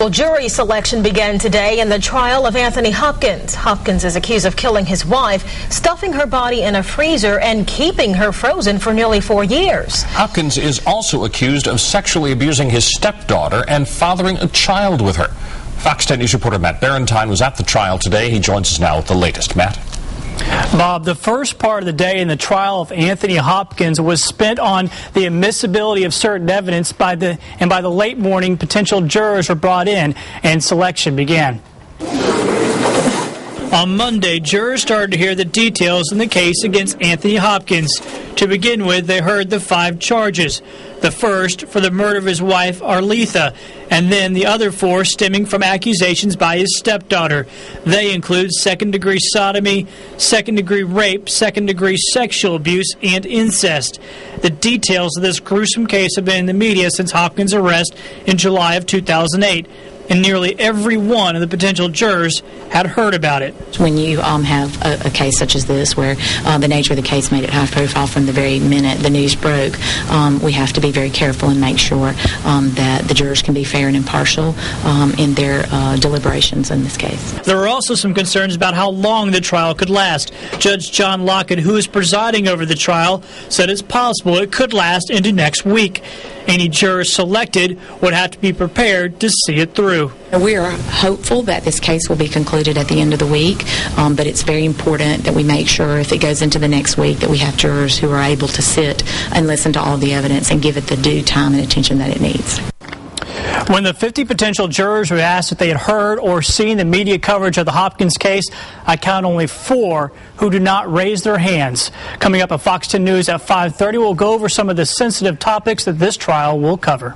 Well, jury selection began today in the trial of Anthony Hopkins. Hopkins is accused of killing his wife, stuffing her body in a freezer, and keeping her frozen for nearly 4 years. Hopkins is also accused of sexually abusing his stepdaughter and fathering a child with her. Fox 10 News reporter Matt Barentine was at the trial today. He joins us now with the latest. Matt. Bob, the first part of the day in the trial of Anthony Hopkins was spent on the admissibility of certain evidence by the late morning, potential jurors were brought in and selection began. On Monday, jurors started to hear the details in the case against Anthony Hopkins. To begin with, they heard the 5 charges. The first for the murder of his wife, Arletha, and then the other 4 stemming from accusations by his stepdaughter. They include second-degree sodomy, second-degree rape, second-degree sexual abuse, and incest. The details of this gruesome case have been in the media since Hopkins' arrest in July of 2008. And nearly every one of the potential jurors had heard about it. When you have a case such as this, where the nature of the case made it high profile from the very minute the news broke, we have to be very careful and make sure that the jurors can be fair and impartial in their deliberations in this case. There were also some concerns about how long the trial could last. Judge John Lockett, who is presiding over the trial, said it's possible it could last into next week. Any jurors selected would have to be prepared to see it through. We are hopeful that this case will be concluded at the end of the week, but it's very important that we make sure if it goes into the next week that we have jurors who are able to sit and listen to all the evidence and give it the due time and attention that it needs. When the 50 potential jurors were asked if they had heard or seen the media coverage of the Hopkins case, I count only 4 who did not raise their hands. Coming up at Fox 10 News at 5:30, we'll go over some of the sensitive topics that this trial will cover.